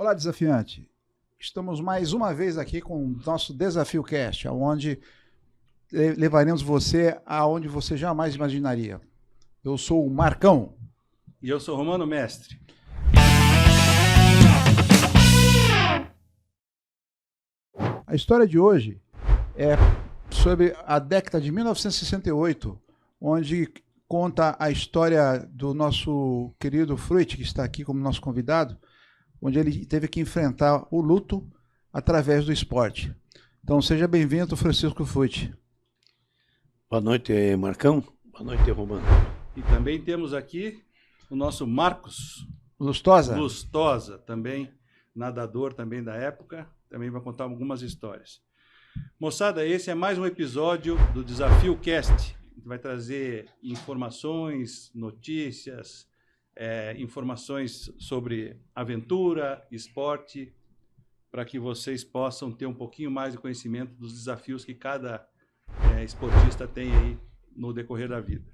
Olá, desafiante. Estamos mais uma vez aqui com o nosso Desafio Cast, onde levaremos você aonde você jamais imaginaria. Eu sou o Marcão. E eu sou o Romano Mestre. A história de hoje é sobre a década de 1968, onde conta a história do nosso querido Fruit, que está aqui como nosso convidado, onde ele teve que enfrentar o luto através do esporte. Então, seja bem-vindo, Francisco Fruit. Boa noite, Marcão. Boa noite, Romano. E também temos aqui o nosso Marcos Lustosa. Lustosa, também nadador também da época, também vai contar algumas histórias. Moçada, esse é mais um episódio do Desafio Cast. A gente vai trazer informações, notícias, informações sobre aventura, esporte, para que vocês possam ter um pouquinho mais de conhecimento dos desafios que cada esportista tem aí no decorrer da vida.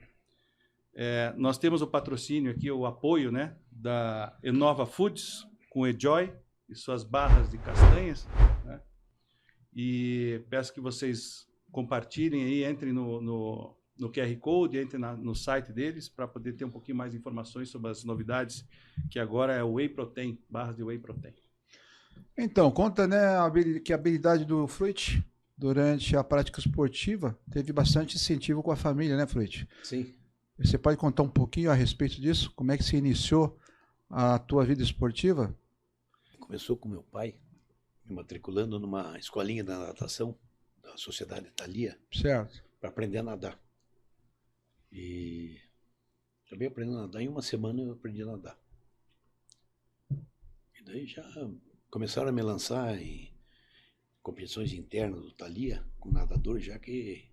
Nós temos o patrocínio aqui, o apoio, né, da Enova Foods, com o Enjoy e suas barras de castanhas, né? E peço que vocês compartilhem aí, entrem no QR Code, entrem no site deles para poder ter um pouquinho mais de informações sobre as novidades, que agora é o Whey Protein, barras de Whey Protein. Então, conta, né, que a habilidade do Fruit durante a prática esportiva teve bastante incentivo com a família, né, Fruit? Sim. Você pode contar um pouquinho a respeito disso? Como é que se iniciou a tua vida esportiva? Começou com meu pai, me matriculando numa escolinha da natação da Sociedade Italia, Certo. para aprender a nadar. E acabei aprendendo a nadar. Em uma semana eu aprendi a nadar. E daí já começaram a me lançar em competições internas do Thalia, com nadadores já que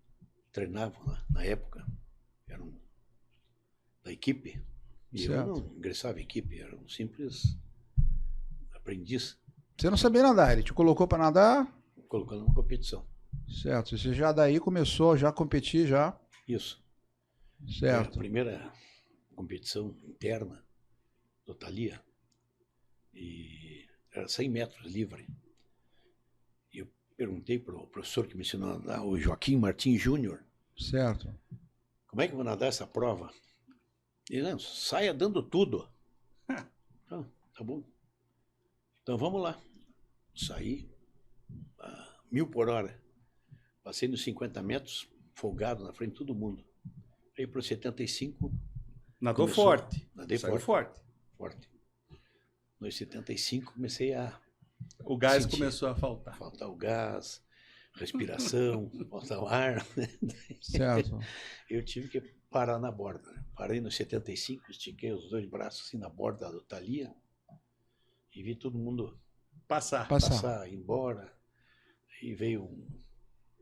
treinavam na época. Eram da equipe. E Certo. eu não ingressava em equipe, era um simples aprendiz. Você não sabia nadar, ele te colocou para nadar? Colocando uma competição. Certo. Você já daí começou já a competir já? Isso. Foi a Certo. primeira competição interna do Thalia. E era 100 metros livre. E eu perguntei para o professor que me ensinou a nadar, o Joaquim Martins Júnior, Certo. como é que eu vou nadar essa prova? Ele, não, saia dando tudo. Ah, tá bom. Então vamos lá. Saí a 1000 por hora. Passei nos 50 metros, folgado na frente de todo mundo. Aí para os 75... Nadou começou. forte. Nadei Saiu forte. forte. Nos 75 comecei a O gás sentir. começou a faltar. Faltar o gás, respiração, faltar o ar. Certo. Eu tive que parar na borda. Parei nos 75, estiquei os dois braços assim na borda do Thalia e vi todo mundo Passar. passar, ir embora. E veio um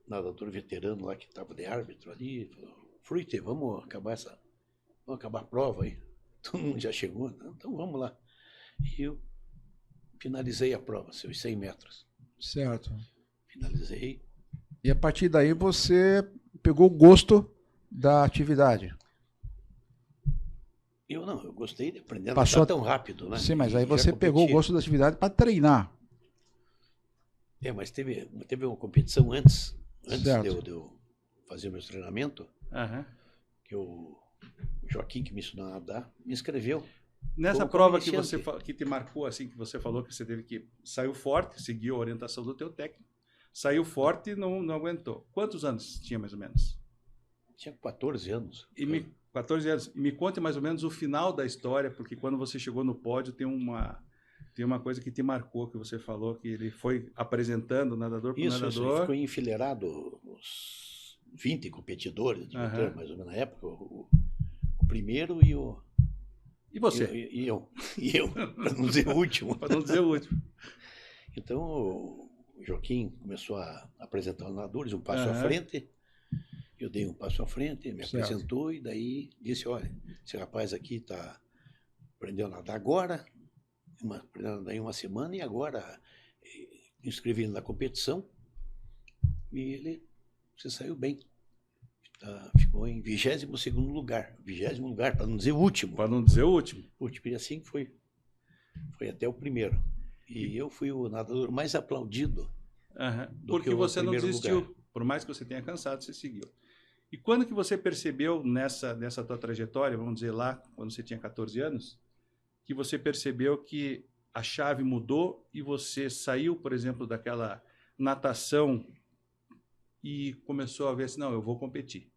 nadador veterano lá que estava de árbitro ali e falou, Fruit, vamos acabar a prova aí. Todo mundo já chegou, então vamos lá. E eu finalizei a prova, seus 100 metros. Certo. Finalizei. E a partir daí você pegou o gosto da atividade. Eu gostei de aprender a Passou nadar tão rápido, né? Sim, mas aí E já você pegou o competia. gosto da atividade para treinar. Mas teve uma competição antes Certo. de eu fazer meus treinamentos, Aham. que o Joaquim, que me ensinou a nadar, me inscreveu. Nessa Como prova que iniciante. que te marcou, assim, que você falou que você teve que... Saiu forte, seguiu a orientação do teu técnico, saiu forte e não aguentou. Quantos anos tinha, mais ou menos? Tinha 14 anos. 14 anos. E me conte mais ou menos o final da história, porque quando você chegou no pódio tem uma coisa que te marcou, que você falou, que ele foi apresentando nadador por Isso, nadador. ficou enfileirado os 20 competidores, Aham. mais ou menos na época, o primeiro e o... E você? E eu, para não dizer o último. Para não dizer o último. Então o Joaquim começou a apresentar os nadadores, um passo à Aham. frente. Eu dei um passo à frente, me Certo. apresentou e daí disse, olha, esse rapaz aqui aprendeu a nadar agora, aprendeu a nadar em uma semana e agora inscrevi ele na competição e ele se saiu bem. Ficou em 22º lugar. 20º lugar, para não dizer o último. Para não dizer o último. O último, e assim foi até o primeiro. E eu fui o nadador mais aplaudido. Porque você não desistiu. Lugar. Por mais que você tenha cansado, você seguiu. E quando que você percebeu nessa tua trajetória, vamos dizer lá, quando você tinha 14 anos, que você percebeu que a chave mudou e você saiu, por exemplo, daquela natação e começou a ver assim, não, eu vou competir.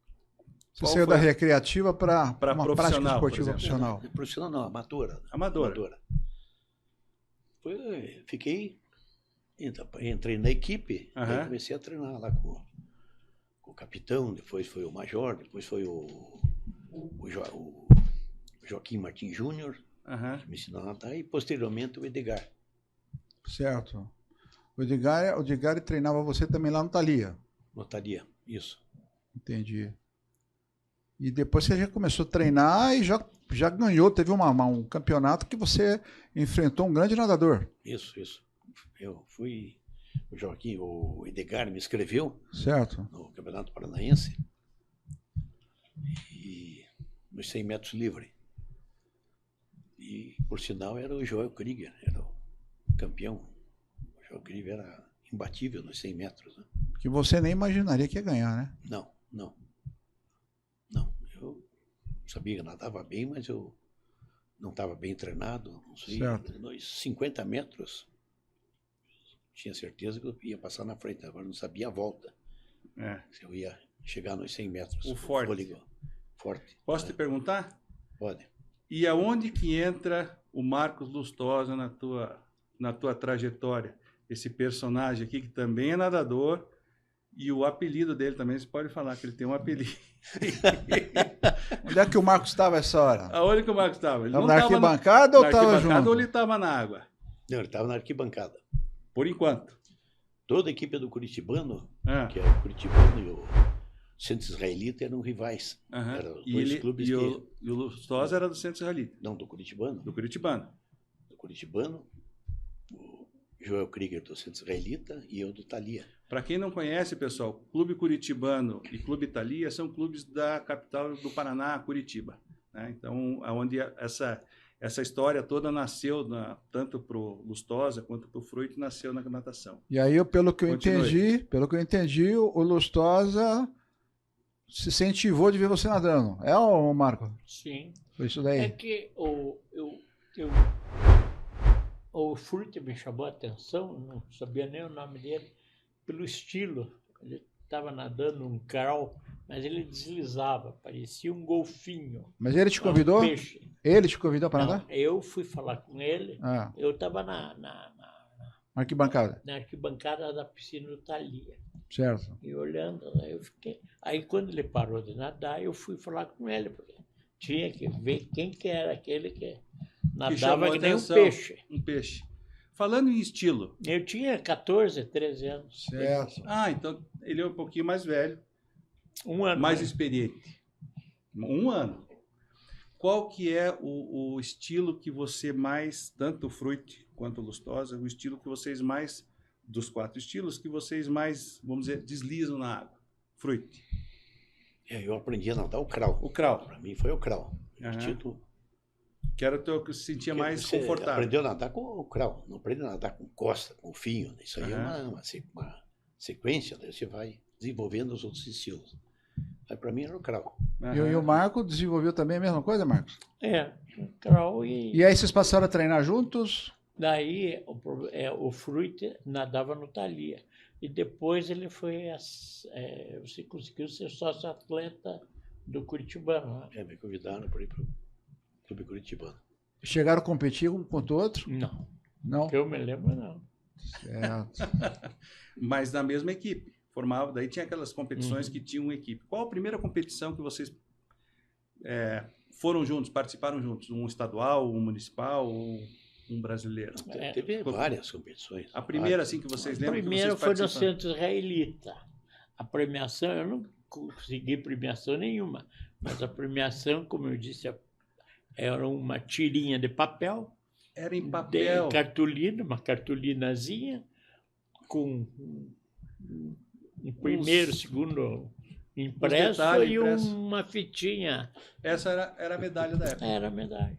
Você saiu da recreativa para uma prática profissional, por esportiva exemplo. profissional. Profissional não, amadora. Amadora. Fiquei, entrei na equipe, aí comecei a treinar lá com o capitão, depois foi o major, depois foi o Joaquim Martins Júnior, que me ensinou a nadar, e posteriormente o Edgar. Certo. O Edgar treinava você também lá no Thalia. No Thalia, isso. Entendi. E depois você já começou a treinar e já ganhou, teve um campeonato que você enfrentou um grande nadador. Isso. Eu fui, o Edgar me escreveu, certo, no Campeonato Paranaense, e nos 100 metros livre. E, por sinal, era o Joel Krieger, era o campeão. O Joel Krieger era imbatível nos 100 metros. Né? Que você nem imaginaria que ia ganhar, né? Não. Eu sabia que nadava bem, mas eu não estava bem treinado. Não sei, nos 50 metros, tinha certeza que eu ia passar na frente. Agora não sabia a volta. Se eu ia chegar nos 100 metros. O forte. Posso te perguntar? Pode. E aonde que entra o Marcos Lustosa na tua trajetória? Esse personagem aqui que também é nadador e o apelido dele também, você pode falar que ele tem um apelido. Onde é que o Marcos estava essa hora? Aonde que o Marcos estava? Ele estava na arquibancada ou estava junto? Ou ele estava na água? Não, ele estava na arquibancada. Por enquanto. Toda a equipe do Curitibano, que era o Curitibano e o Centro Israelita eram rivais. Eram dois clubes e o Lustosa era do Centro Israelita? Não, do Curitibano. Do Curitibano. Do Curitibano, o Joel Krieger do Centro Israelita e eu do Thalia. Para quem não conhece, pessoal, Clube Curitibano e Clube Thalia são clubes da capital do Paraná, Curitiba. Né? Então, onde essa história toda nasceu, tanto para o Lustosa quanto para o Fruit, nasceu na natação. E aí, pelo que eu entendi, o Lustosa se incentivou de ver você nadando. É, ô Marco? Sim. Foi isso daí? É que o Fruit me chamou a atenção, não sabia nem o nome dele, pelo estilo. Ele estava nadando um crawl, mas ele deslizava, parecia um golfinho. Mas ele te convidou? Um peixe. Ele te convidou para nadar? Eu fui falar com ele, eu estava na arquibancada. Na arquibancada da piscina do Thalia. Certo. E olhando, aí eu fiquei. Aí quando ele parou de nadar, eu fui falar com ele, porque tinha que ver quem que era aquele que nadava que nem um peixe. Um peixe. Falando em estilo. Eu tinha 14, 13 anos. Certo. Então ele é um pouquinho mais velho. Um ano. Mais experiente. Um ano. Qual que é o estilo que você mais, tanto o Fruit quanto o Lustosa, o estilo que vocês mais, dos 4 estilos, que vocês mais, vamos dizer, deslizam na água? Fruit. Eu aprendi a nadar o crawl. O crawl. Para mim foi o crawl. Que era o teu que se sentia mais confortável. Aprendeu a nadar com o crawl, não aprendeu a nadar com costa, com fio. Isso aí é uma sequência, daí você vai desenvolvendo os outros estilos. Aí para mim era o crawl. E o Marco desenvolveu também a mesma coisa, Marcos? O crawl E aí vocês passaram a treinar juntos? Daí o Fruit nadava no Thalia. E depois ele foi, você conseguiu ser sócio-atleta do Curitibano. Né? Me convidaram para ir para o Clube Curitibano. Chegaram a competir um contra o outro? Não. Não? Que eu me lembro, não. Certo. Mas na mesma equipe. Formava, daí tinha aquelas competições que tinham uma equipe. Qual a primeira competição que vocês foram juntos, participaram juntos? Um estadual, um municipal ou um brasileiro? Teve várias competições. A primeira, assim, que vocês lembram? A primeira foi no Centro Israelita. A premiação, eu não consegui premiação nenhuma, mas a premiação, como eu disse, era uma tirinha de papel. Era em papel? De cartolina, uma cartolinazinha, com um primeiro, segundo impresso e uma fitinha. Essa era a medalha da época? Era a medalha.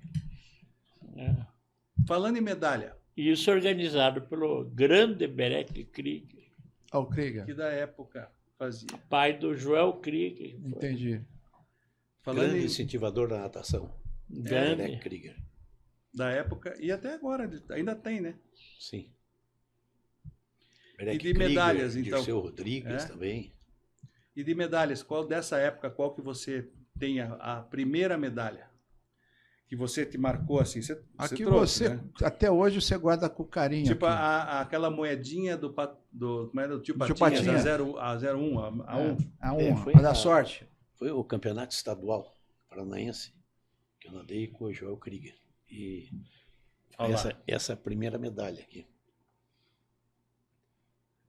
Falando em medalha, E isso organizado pelo grande Berek Krieger, Ah, o Krieger. Que da época fazia. pai do Joel Krieger. que foi Entendi. Falando Grande em, incentivador da natação. Grande. Berek Krieger. da época, e até agora, ainda tem, né? Sim. E de medalhas, então? Dirceu Rodrigues É? também. E de medalhas, qual dessa época, qual que você tem a primeira medalha? Que você te marcou assim? Você Aqui trouxe, você, né? até hoje, você guarda com carinho. Tipo aqui. aquela moedinha como era do tio Tio Patinhas, Patinhas. a 01, a 1. A É, uma, foi a da a- sorte. Foi o campeonato estadual paranaense que eu nadei com o Joel Krieger. E Olha lá. essa é a primeira medalha aqui.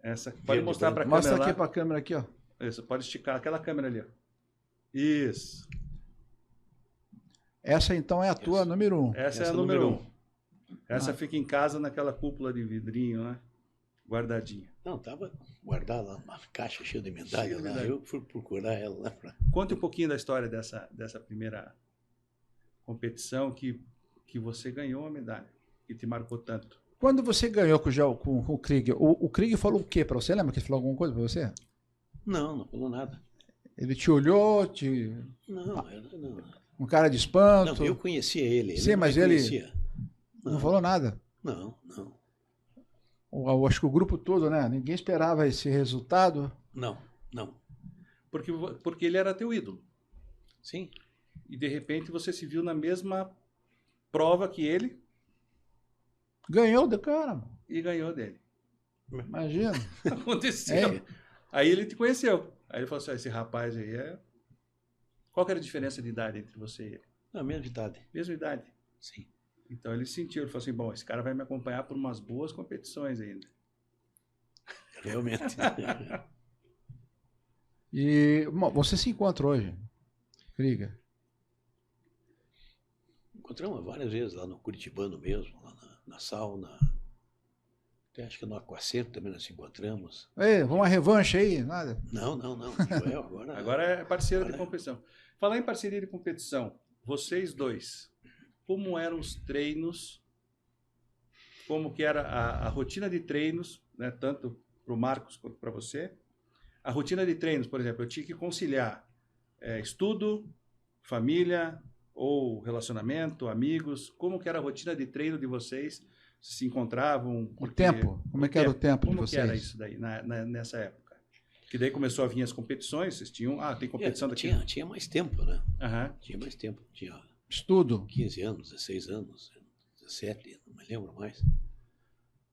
Essa, pode Verde, mostrar para a Mostra câmera aqui lá. para a câmera aqui, ó. Isso, pode esticar aquela câmera ali. Ó. Isso. Essa então é a tua Essa. número 1. Essa é Essa a é número número 1. Essa fica em casa naquela cúpula de vidrinho, né? Guardadinha. Não, estava guardada lá numa caixa cheia de medalhas Cheia de lá. medalha. Eu fui procurar ela lá pra... Conte um pouquinho da história dessa primeira competição que você ganhou a medalha, que te marcou tanto. Quando você ganhou com o Krieger, o Krieger falou o quê para você? Lembra que ele falou alguma coisa para você? Não falou nada. Ele te olhou, Não. um cara de espanto. Não, eu conhecia ele. Sim, não mas me ele- conhecia. Não falou nada. Não. Eu acho que o grupo todo, né? Ninguém esperava esse resultado. Não. Porque ele era teu ídolo. Sim. E de repente você se viu na mesma prova que ele Ganhou do cara. e ganhou dele. Imagina. Aconteceu. É. Aí ele te conheceu. Aí ele falou assim: esse rapaz aí é. Qual que era a diferença de idade entre você e ele? Na mesma idade. Mesma idade. Sim. Então ele sentiu, ele falou assim: bom, esse cara vai me acompanhar por umas boas competições ainda. Realmente. E bom, você se encontra hoje, Krieger? Encontramos várias vezes lá no Curitibano mesmo, lá na sauna. Até acho que no Aquacerto também nós nos encontramos. Ei, vamos uma revanche aí? Nada. Não. Joel, agora... Agora é parceiro de Agora é. competição. Falar em parceria de competição, vocês dois, como eram os treinos? Como que era a rotina de treinos, né, tanto para o Marcos quanto para você? A rotina de treinos, por exemplo, eu tinha que conciliar estudo, família ou relacionamento, amigos. Como que era a rotina de treino de vocês? Se encontravam? O Porque- tempo. Como é que era o tempo de Como que era vocês? isso daí nessa época? Que daí começou a vir as competições, vocês tinham, tem competição daqui. Tinha mais tempo, né? Aham. Tinha mais tempo. Tinha Estudo. 15 anos, 16 anos, 17, não me lembro mais.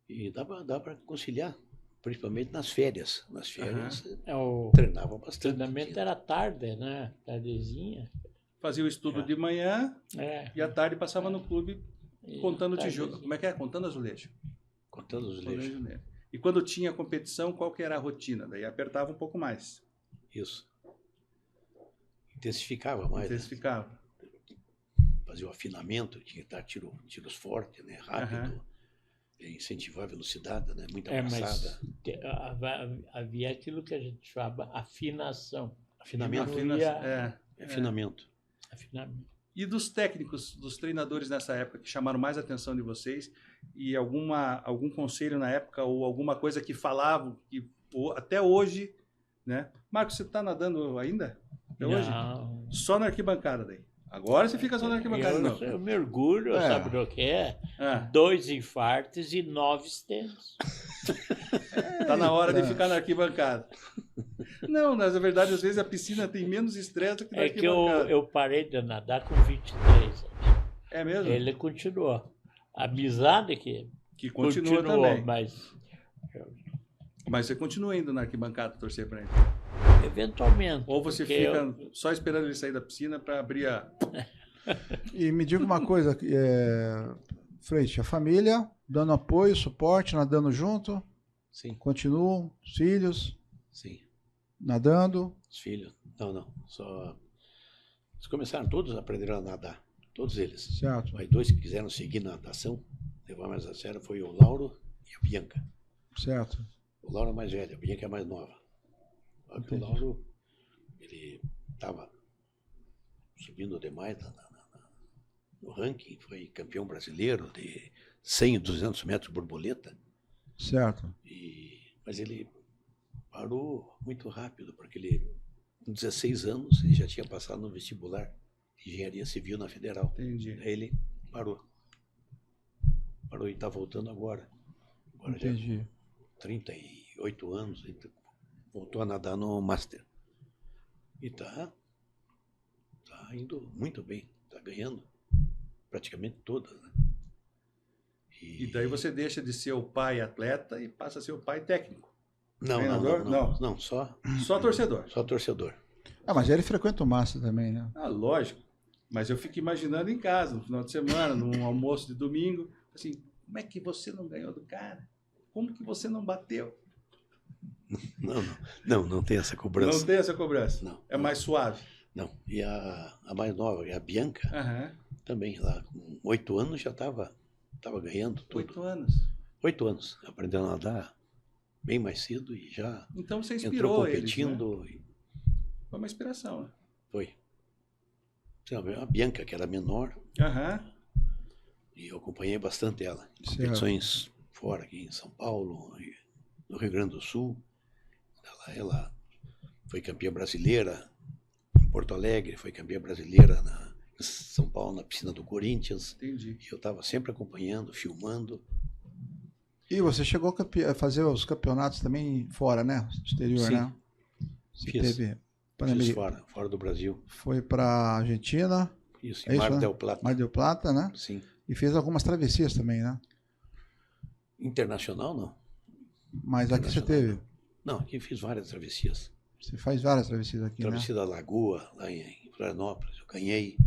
E dá para conciliar, principalmente nas férias. Nas férias O treinava bastante. treinamento era tarde, né? Tardezinha. Fazia o estudo de manhã É. e à tarde passava no clube E contando tardezinha. tijolo. Como é que é? Contando azulejo. Contando os Contando leixos. azulejo. E quando tinha competição, qual que era a rotina? Daí apertava um pouco mais. Isso. Intensificava mais. Né? Intensificava. Fazia o afinamento, tinha que dar tiros fortes, né? Rápido. Incentivar a velocidade, né? Muita É, mas passada. havia aquilo que a gente chamava afinação. Afinamento. Diminuía- Afinamento. Afinamento. E dos técnicos, dos treinadores nessa época que chamaram mais a atenção de vocês e algum conselho na época ou alguma coisa que falavam que até hoje, né? Marcos, você está nadando ainda? Até hoje? Não. Só na arquibancada daí. Agora você fica só na arquibancada, não. Eu mergulho, É. sabe o que é? Ah, 2 infartos e 9 stents. tá na hora de Eita. ficar na arquibancada. Não, na verdade, às vezes a piscina tem menos estresse do que na É que arquibancada. eu parei de nadar com 23 anos. É mesmo? Ele continuou. A amizade que Que continua continuou, também. mas Mas você continua indo na arquibancada torcer para ele. eventualmente. Ou você porque fica só esperando ele sair da piscina para abrir a... E me diga uma coisa, Frente, a família dando apoio, suporte, nadando junto, Sim, continuam, os filhos, sim. nadando. Os filhos. Não. Só. Eles começaram todos a aprender a nadar. Todos eles. Certo, Mas dois que quiseram seguir na natação, levar mais a sério, foi o Lauro e a Bianca. certo. O Lauro é mais velho, a Bianca é mais nova. Só que o Lauro, ele estava subindo demais no ranking, foi campeão brasileiro de 100, 200 metros borboleta. Certo. Mas ele parou muito rápido, porque ele, com 16 anos, ele já tinha passado no vestibular de Engenharia Civil na Federal. Entendi. Aí ele parou. Parou e está voltando agora. Agora Entendi. já com 38 anos, ele voltou a nadar no Master. E tá indo muito bem, está ganhando praticamente todas, né? E daí você deixa de ser o pai atleta e passa a ser o pai técnico. Não, Treinador? não, só Só torcedor. torcedor. Ah, mas ele frequenta o Master também, né? Ah, lógico. Mas eu fico imaginando em casa, no final de semana, num almoço de domingo, assim, como é que você não ganhou do cara? Como que você não bateu? Não tem essa cobrança. Não tem essa cobrança. Não. É mais suave. Não. E a mais nova, a Bianca, Aham. também, lá com 8 anos já estava ganhando tudo. 8 anos. 8 anos, aprendendo a nadar bem mais cedo e já Então você entrou inspirou eles, né? competindo. Foi uma inspiração, né? Foi. A Bianca, que era menor, Aham. e eu acompanhei bastante ela. Em Certo. competições fora, aqui em São Paulo, e no Rio Grande do Sul. Ela foi campeã brasileira em Porto Alegre, foi campeã brasileira em São Paulo, na piscina do Corinthians. Entendi. E eu estava sempre acompanhando, filmando. E você chegou a fazer os campeonatos também fora, né? Exterior, Sim. né? Você Fiz. teve Fiz fora do Brasil. foi para Argentina, Isso, É em isso, Mar né? del Plata. Mar del Plata, né? Sim. E fez algumas travessias também, né? Internacional, não. Mas aqui você teve. Não, aqui fiz várias travessias. Você faz várias travessias aqui, Travessia da Lagoa, lá em Florianópolis, eu ganhei.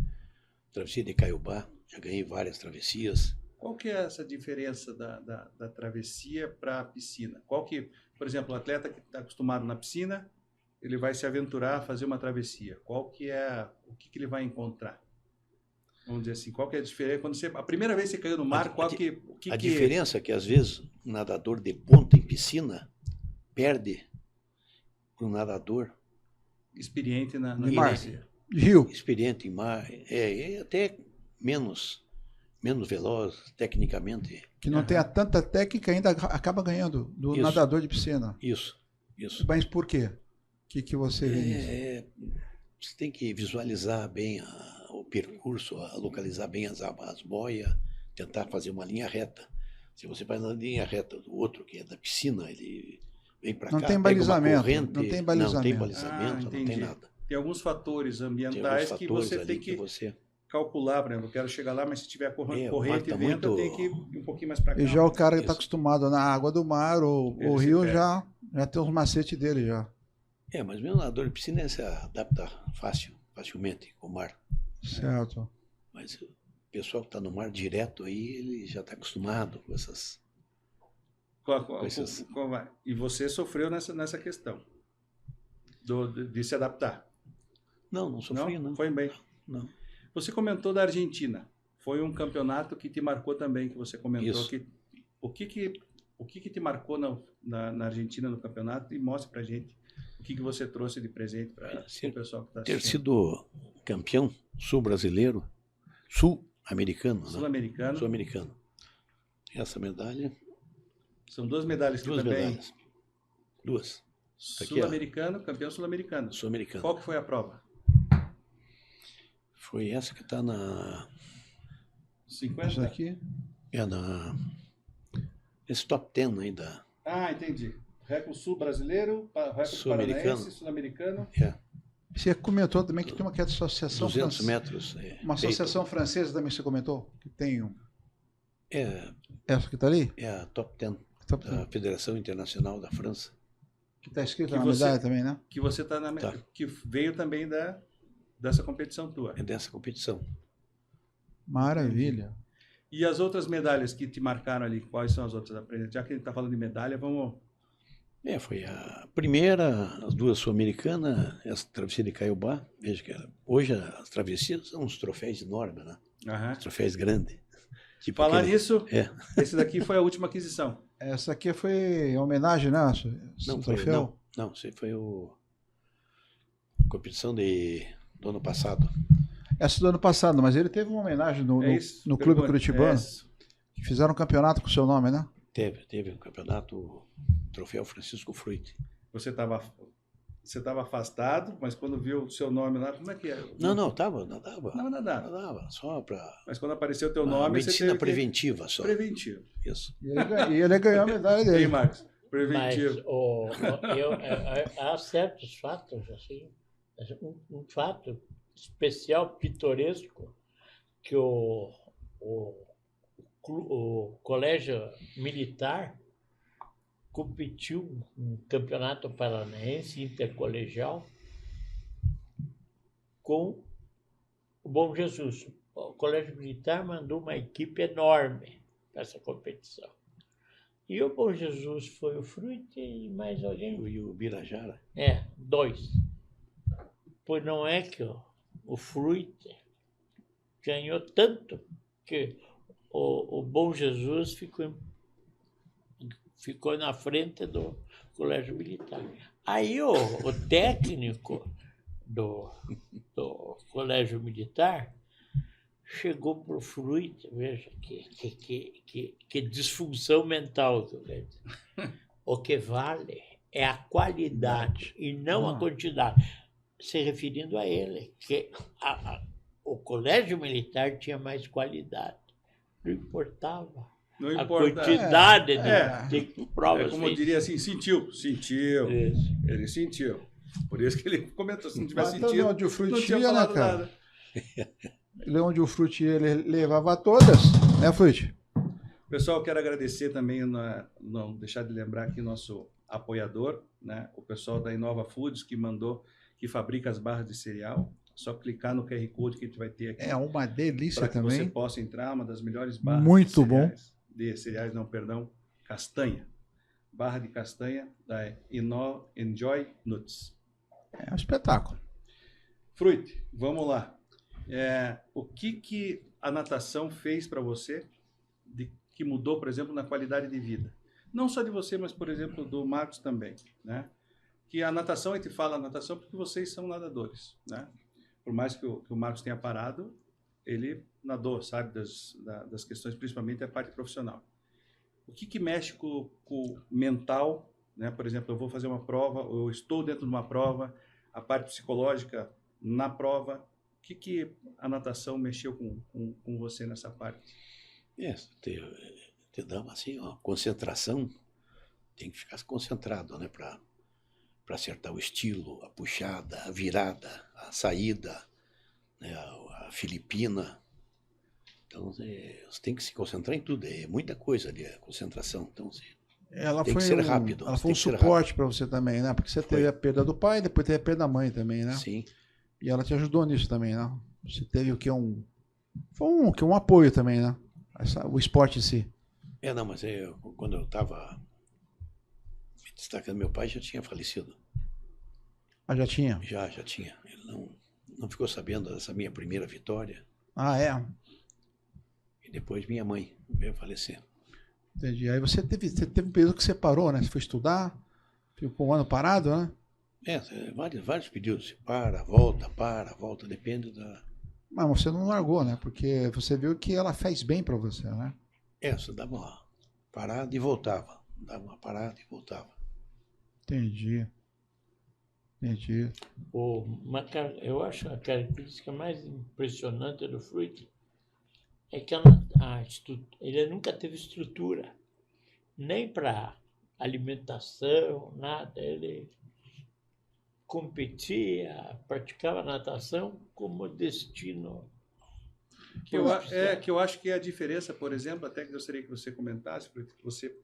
Travessia de Caiobá, já ganhei várias travessias. Qual que é essa diferença da travessia para a piscina? Qual que, por exemplo, o atleta que está acostumado na piscina, ele vai se aventurar a fazer uma travessia. Qual que é, o que ele vai encontrar? Vamos dizer assim, qual que é a diferença? Quando a primeira vez que você caiu no mar, A diferença é que, às vezes, um nadador de ponta em piscina perde para um nadador experiente na De mar. travessia? Rio. experiente em mar, é até menos veloz, tecnicamente. Que não tenha tanta técnica, ainda acaba ganhando do Isso. nadador de piscina. Isso. Mas por quê? O que você vê nisso? Você tem que visualizar bem o percurso, localizar bem as boias, tentar fazer uma linha reta. Se você vai na linha reta do outro, que é da piscina, ele vem para cá, Não tem pega uma balizamento, corrente. não tem Não balizamento. tem balizamento, não tem entendi. nada. Tem alguns fatores Tem ambientais alguns que fatores você ali tem que você... calcular, por exemplo, eu quero chegar lá, mas se tiver o mar corrente e tá vento, eu muito- tenho que ir um pouquinho mais para cá. E já o cara que está Isso. acostumado na água do mar, o Ele se rio perde. já tem os macetes dele já. Mas mesmo nadador de piscina se adapta facilmente com o mar. Certo. Mas o pessoal que está no mar direto aí, ele já está acostumado com essas... E você sofreu nessa questão de se adaptar? Não sofri, não. Foi bem. Não. Você comentou da Argentina. Foi um campeonato que te marcou também, que você comentou Isso. que o que te marcou na Argentina no campeonato, e mostra pra gente o que você trouxe de presente para o pessoal que está Ter assistindo. sido campeão sul-brasileiro, sul-americano, né? Sul-americano. Sul-americano. Essa medalha, São 2 medalhas que 2 também. medalhas. 2. Aqui, ó. Sul-americano, campeão sul-americano. Sul-americano. Qual que foi a prova? Foi essa que está na... Isso 50? aqui. Esse top 10 aí da... Ah, entendi. Recorde sul brasileiro, recorde Sul-americano. paranaense, sul-americano. Você comentou também que tem uma associação 200 francesa. metros. Uma associação francesa também você comentou? Que tem um. É Essa que está ali? a top 10 Top da Federação Internacional da França. Que está escrito Que na você- medalha também, né? Que você tá Tá. que veio também dessa competição tua. É dessa competição. Maravilha. E as outras medalhas que te marcaram ali, quais são as outras? Já que a gente está falando de medalha, vamos. Foi a primeira, as 2 sul-americanas, essa travessia de Caiobá. Veja que hoje as travessias são uns troféus enormes, né? Aham. Troféus grandes. Tipo Falar aquele- nisso, É. esse daqui foi a última aquisição. Essa aqui foi em homenagem, né? Esse Não, troféu. não, isso aí foi a competição do ano passado. Essa do ano passado, mas ele teve uma homenagem no É isso. Clube Pergunta. Curitibano. É isso. Que fizeram um campeonato com o seu nome, né? Teve um campeonato, Troféu Francisco Fruit. Você estava afastado, mas quando viu o seu nome lá, como é que é? Não, nadava. Nadava. Só para Mas quando apareceu o teu nome, medicina você teve preventiva só. Preventivo. Isso. E ele ganhou a medalha E aí, dele. Marcos? Mas Preventivo. há certos fatos, assim, um fato especial, pitoresco, que o Colégio Militar competiu no Campeonato Paranaense Intercolegial com o Bom Jesus. O Colégio Militar mandou uma equipe enorme para essa competição. E o Bom Jesus foi o Fruit e mais alguém? E o Birajara. 2. Pois não é que o Fruit ganhou tanto que o Bom Jesus ficou na frente do Colégio Militar. Aí o técnico do Colégio Militar chegou para o Fruit, veja que disfunção mental que eu quero dizer. O que vale é a qualidade e não a quantidade. Se referindo a ele, que o Colégio Militar tinha mais qualidade. Não importava. Não A importa. quantidade de provas. É como eu diria assim, sentiu. Isso. Ele sentiu. Por isso que ele comentou, se não tivesse Então, sentido, onde o Fruit não tinha ia, né, falado cara? nada. Onde o Fruit ele levava todas, né, Fruit? Pessoal, quero agradecer também, não deixar de lembrar aqui nosso apoiador, né? O pessoal da Inova Foods que fabrica as barras de cereal. Só clicar no QR Code que a gente vai ter aqui. É uma delícia para que também. você possa entrar, uma das melhores barras Muito de cereais. De cereais, não, perdão, castanha. Barra de castanha da Enjoy Nuts. É um espetáculo. Fruit, vamos lá. O que a natação fez para você que mudou, por exemplo, na qualidade de vida? Não só de você, mas, por exemplo, do Marcos também, né? Que a natação, a gente fala natação porque vocês são nadadores, né? Por mais que o Marcos tenha parado, ele nadou, sabe, das questões, principalmente a parte profissional. O que mexe com o mental, né? Por exemplo, eu vou fazer uma prova, eu estou dentro de uma prova, a parte psicológica na prova. O que a natação mexeu com você nessa parte? Te dá assim, uma concentração, tem que ficar concentrado, né, para acertar o estilo, a puxada, a virada, a saída, né, a filipina. Então, você tem que se concentrar em tudo, é muita coisa ali, a concentração. Então, Ela tem foi que ser rápido. Ela foi um suporte para você também, né? Porque você teve a perda do pai, depois teve a perda da mãe também, né? Sim. E ela te ajudou nisso também, né? Você teve o que foi um apoio também, né? O esporte em si. Não, mas quando eu estava me destacando, meu pai já tinha falecido. Ah, já tinha? Já tinha. Ele não ficou sabendo dessa minha primeira vitória. Ah, é? E depois minha mãe veio falecer. Entendi. Aí você teve um período que você parou, né? Você foi estudar, ficou um ano parado, né? Vários períodos. Para, volta, depende da... Mas você não largou, né? Porque você viu que ela fez bem para você, né? Você dava uma parada e voltava. Dava uma parada e voltava. Entendi. Eu acho a característica mais impressionante do Fruit é que ele nunca teve estrutura, nem para alimentação, nada. Ele competia, praticava natação como destino. Que eu acho que é a diferença, por exemplo, até que gostaria que você comentasse, porque você,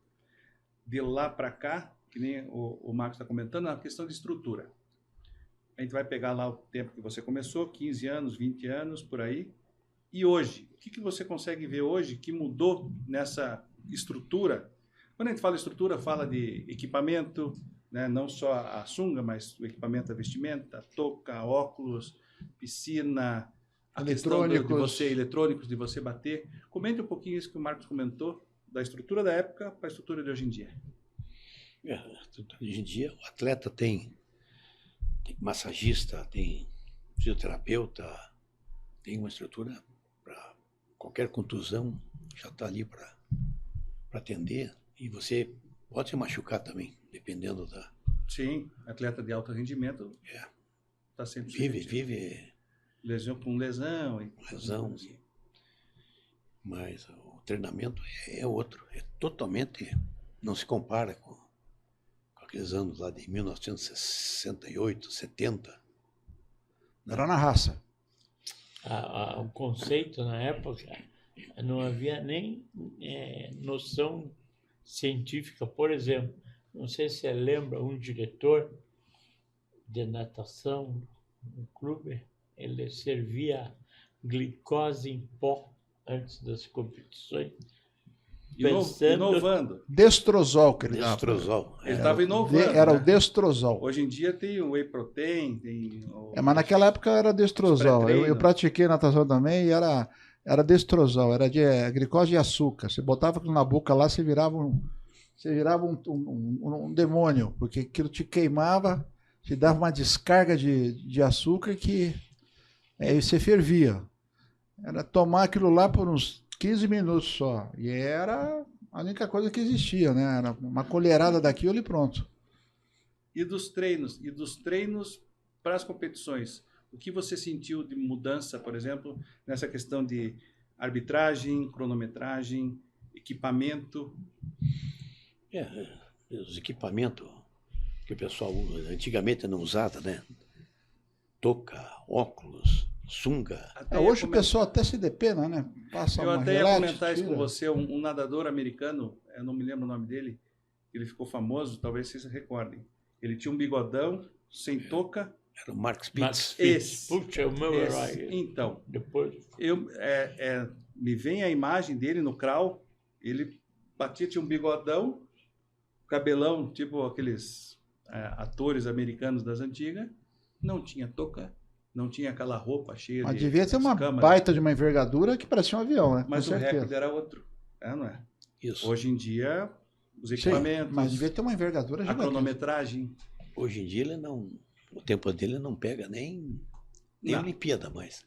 de lá para cá, que nem o Marcos está comentando, a questão de estrutura. A gente vai pegar lá o tempo que você começou, 15 anos, 20 anos, por aí. E hoje, o que você consegue ver hoje que mudou nessa estrutura? Quando a gente fala estrutura, fala de equipamento, né? Não só a sunga, mas o equipamento, a vestimenta, touca, óculos, piscina, a questão eletrônicos, de você bater. Comente um pouquinho isso que o Marcos comentou, da estrutura da época para a estrutura de hoje em dia. Hoje em dia, o atleta tem massagista, tem fisioterapeuta, tem uma estrutura para qualquer contusão, já está ali para atender, e você pode se machucar também, dependendo da... Sim, atleta de alto rendimento está sempre Vive lesão com lesão. lesão, mas o treinamento é outro, é totalmente, não se compara com aqueles anos lá de 1968, 70. Era na raça. O conceito na época não havia nem noção científica. Por exemplo, não sei se você lembra, um diretor de natação no clube, ele servia glicose em pó antes das competições. Inovando. Destrozol que ele dava. Destrozol. Ele estava inovando. Era né? o Destrozol. Hoje em dia tem o whey protein, tem Mas naquela época era Destrozol. pré-treino. Eu pratiquei natação também e era Destrozol, era de glicose de açúcar. Você botava aquilo na boca lá, você virava um demônio, porque aquilo te queimava, te dava uma descarga de açúcar que aí você fervia. Era tomar aquilo lá por uns 15 minutos só. E era a única coisa que existia, né? Era uma colherada daquilo e pronto. E dos treinos para as competições, o que você sentiu de mudança, por exemplo, nessa questão de arbitragem, cronometragem, equipamento? Os equipamentos que o pessoal antigamente não usava, né? Touca, óculos, sunga. Hoje o pessoal até se depena, né? Passa Eu uma até ia relate, comentar isso com tira. você, um nadador americano, eu não me lembro o nome dele, ele ficou famoso, talvez vocês se recordem. Ele tinha um bigodão, sem touca. Era o Mark Max Spitz. Spitz. Puxa, eu me Então, depois. me vem a imagem dele no crawl, ele tinha um bigodão, cabelão, tipo aqueles atores americanos das antigas, não tinha touca, não tinha aquela roupa cheia Mas de devia ter uma escamas, baita de uma envergadura que parecia um avião, né? mas Com o certeza. recorde era outro, não é? Isso. Hoje em dia, os Sim, equipamentos, mas devia ter uma envergadura a gigantesca. cronometragem, Hoje em dia ele não... O tempo dele não pega nem Não. Olimpíada mais.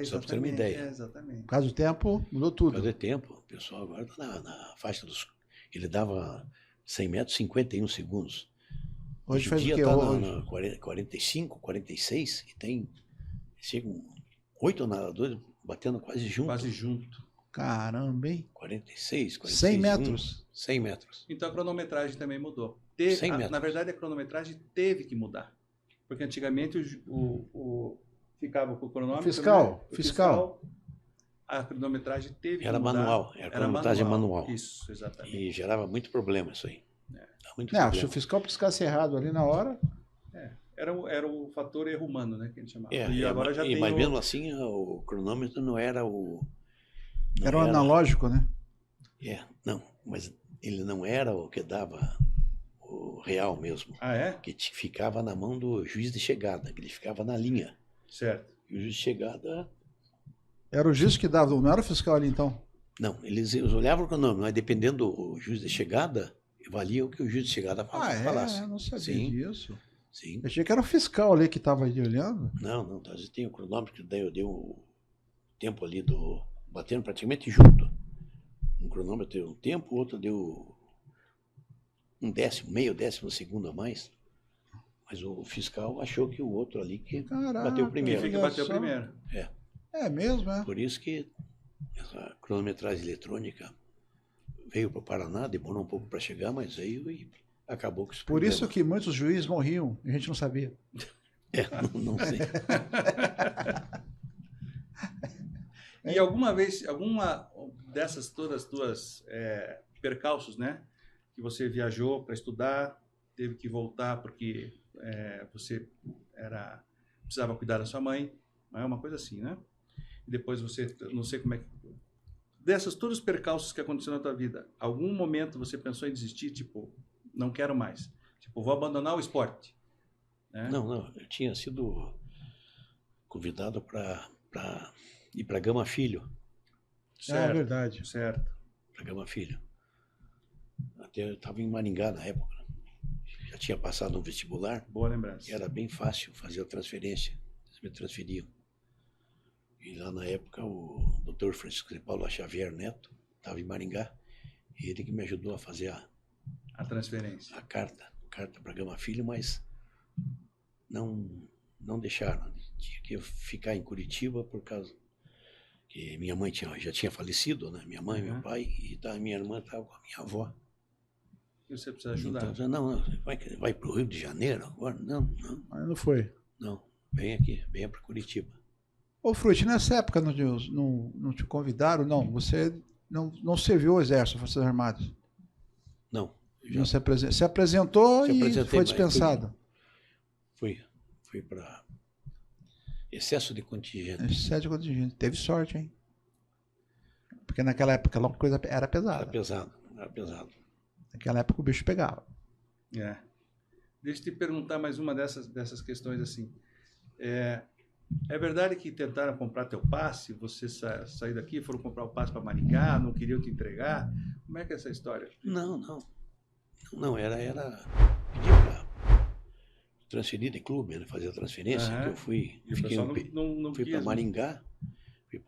Só pra você ter uma exatamente, ideia. exatamente. Por causa do tempo, mudou Por tudo. causa de tempo, o pessoal agora está na faixa dos... Ele dava 100 metros, 51 segundos. Hoje em faz o dia que tá hoje? na 45, 46 e chegam 8 nadadores batendo quase junto. Quase junto. Caramba, hein? 46, 46. 100 metros. 100 metros. Então a cronometragem também mudou. 100 metros. Na verdade, a cronometragem teve que mudar. Porque antigamente ficava com o cronômetro. Fiscal, né? fiscal. A cronometragem teve Era que mudar. manual, era cronometragem manual. Isso, exatamente. E gerava muito problema isso aí. Dá muito Não, se problema. o fiscal piscasse errado ali na hora, Era o fator erro humano, né? Que a gente chamava. É, e agora já tem mas mesmo assim o cronômetro não era o... não era um analógico, né? Não, mas ele não era o que dava o real mesmo. Ah, é? Que ficava na mão do juiz de chegada, que ele ficava na linha. Certo. E o juiz de chegada... Era o juiz que dava, não era o fiscal ali então. Não, eles olhavam o cronômetro, mas dependendo do juiz de chegada, valia o que o juiz de chegada falasse. Eu não sabia Sim. disso. Sim. Eu achei que era o fiscal ali que estava ali olhando. Não, às vezes tem o cronômetro que daí eu dei o tempo ali batendo praticamente junto. Um cronômetro deu um tempo, o outro deu um décimo, meio décimo segundo a mais. Mas o fiscal achou que o outro ali que Caraca, bateu primeiro. Quem olha bateu só. primeiro. É mesmo, é? Por isso que essa cronometragem eletrônica veio para o Paraná, demorou um pouco para chegar, mas veio e acabou com isso. Por isso que muitos juízes morriam e a gente não sabia. Não sei. E alguma dessas todas tuas percalços, né? Que você viajou para estudar, teve que voltar porque você precisava cuidar da sua mãe, não é uma coisa assim, né? E depois você, não sei como é que... Dessas todos os percalços que aconteceram na tua vida, algum momento você pensou em desistir, tipo, não quero mais, tipo, vou abandonar o esporte? Né? Não, eu tinha sido convidado para ir para Gama Filho. Certo, verdade. certo. Para Gama Filho. Até eu estava em Maringá na época. Já tinha passado um vestibular. Boa lembrança. E era bem fácil fazer a transferência. Eles me transferiam. E lá na época o Dr. Francisco de Paula Xavier Neto estava em Maringá, e ele que me ajudou a fazer A transferência. a carta para Gama Filho, mas não deixaram. Tinha que ficar em Curitiba por causa que minha mãe já tinha falecido, né? Minha mãe, meu pai, e minha irmã estava com a minha avó. E você precisa ajudar. Então, não, vai para o Rio de Janeiro agora? Não. Mas não foi. Não, vem aqui, venha para Curitiba. Ô, Frutti, nessa época não te convidaram? Não, você não serviu o Exército, Forças Armadas. Não. Não se apresentou Se e apresentei, foi mas dispensado. Fui para excesso de contingente. Excesso de contingente. Teve sorte, hein? Porque naquela época a coisa era pesada. Era pesado. Naquela época o bicho pegava. É. Deixa eu te perguntar mais uma dessas questões assim. É verdade que tentaram comprar teu passe, você saiu daqui, foram comprar o passe para Maringá, não queriam te entregar? Como é que é essa história? Não, era pedir para transferir de clube, né, fazer a transferência, que eu fui, E o pessoal não fui quis, para né? Maringá, e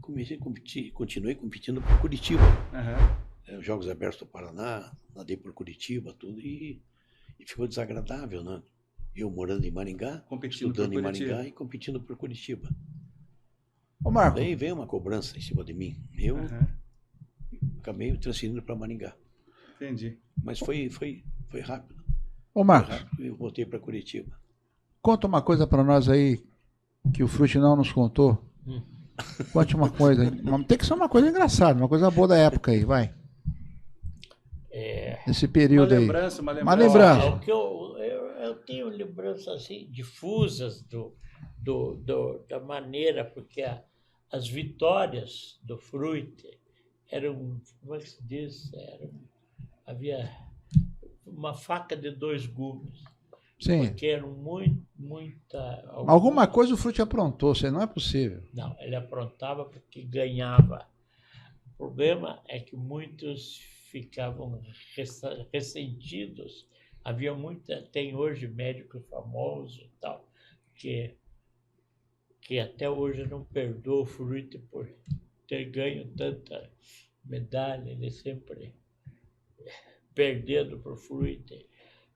comecei a competir, continuei competindo por Curitiba. Os Jogos Abertos do Paraná, nadei por Curitiba, tudo, e ficou desagradável, né? Eu morando em Maringá, estudando em Maringá e competindo por Curitiba. Ô, Marco. Daí veio uma cobrança em cima de mim. Eu acabei transferindo para Maringá. Entendi. Mas foi rápido. Ô, Marcos, E eu voltei para Curitiba. conta uma coisa para nós aí que o Frutti não nos contou. Conte uma coisa. Tem que ser uma coisa engraçada, uma coisa boa da época aí, vai. Esse período aí. Uma lembrança. O que eu tenho lembranças assim, difusas da maneira, porque as vitórias do Frutti eram, como é que se diz? Havia uma faca de dois gumes. Sim. Porque eram muita... Alguma coisa o Frutti aprontou, isso aí não é possível. Não, ele aprontava porque ganhava. O problema é que muitos ficavam ressentidos. Havia tem hoje médico famoso e tal, que até hoje não perdoa o Frutti por ter ganho tanta medalha, ele sempre perdendo para o Frutti.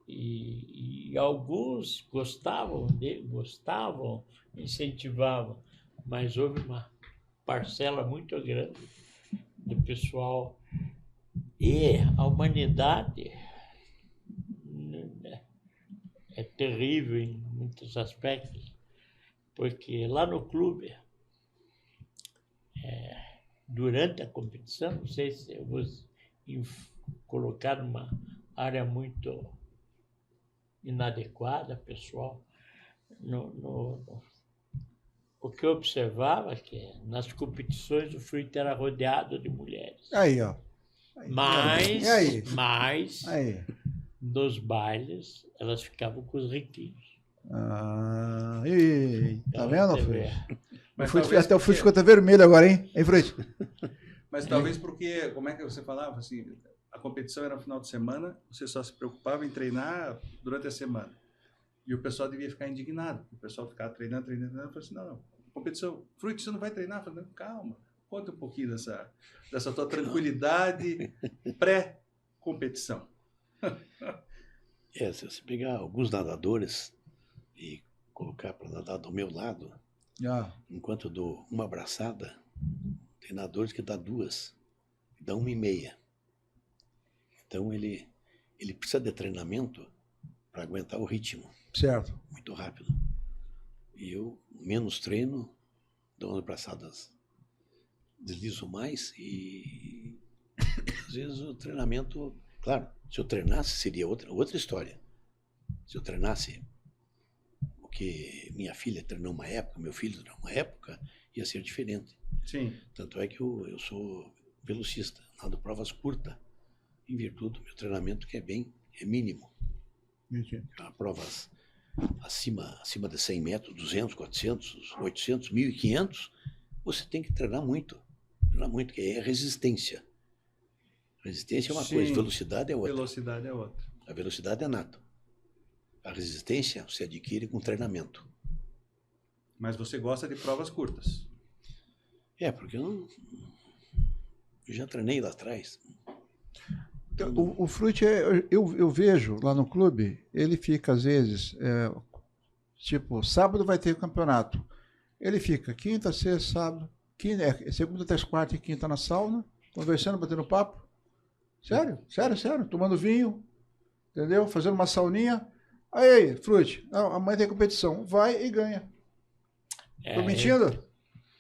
E alguns gostavam dele, incentivavam, mas houve uma parcela muito grande do pessoal. E a humanidade é terrível em muitos aspectos, porque lá no clube, durante a competição, não sei se eu vou colocar numa área muito inadequada, pessoal, o que eu observava é que nas competições o Frutti era rodeado de mulheres. Aí, ó. Mas Aí. nos bailes elas ficavam com os riquinhos. Tá vendo, Mas Frutti? talvez Até o Frutti ficou até vermelho agora, hein? Hein, Frutti? Mas talvez porque, como é que você falava, assim, a competição era no final de semana, você só se preocupava em treinar durante a semana. E o pessoal devia ficar indignado. O pessoal ficava treinando. Eu falei assim, não, competição, Frutti, você não vai treinar? Eu falei, não, calma, conta um pouquinho dessa tua tranquilidade pré-competição. Se você pegar alguns nadadores e colocar para nadar do meu lado, enquanto eu dou uma abraçada, tem nadadores que dá duas, dá 1,5. Então ele precisa de treinamento para aguentar o ritmo. Certo. Muito rápido. E eu menos treino, dou umas abraçadas, deslizo mais e às vezes o treinamento, claro, se eu treinasse seria outra história. Se eu treinasse o que minha filha treinou uma época, meu filho treinou uma época, ia ser diferente. Sim. Tanto é que eu sou velocista, nado provas curtas, em virtude do meu treinamento que é mínimo. Provas acima de 100 metros, 200, 400, 800, 1.500, você tem que treinar muito, que é resistência. Resistência é uma coisa, velocidade é outra. Velocidade é outra. A velocidade é nata. A resistência você adquire com treinamento. Mas você gosta de provas curtas. Porque Eu já treinei lá atrás. O Fruit, eu vejo lá no clube, ele fica às vezes, tipo, sábado vai ter o campeonato. Ele fica quinta, sexta, sábado, segunda, terça, quarta e quinta na sauna, conversando, batendo papo. Sério, tomando vinho, entendeu? Fazendo uma sauninha. Aí, Fruit, amanhã tem competição. Vai e ganha. Tô mentindo?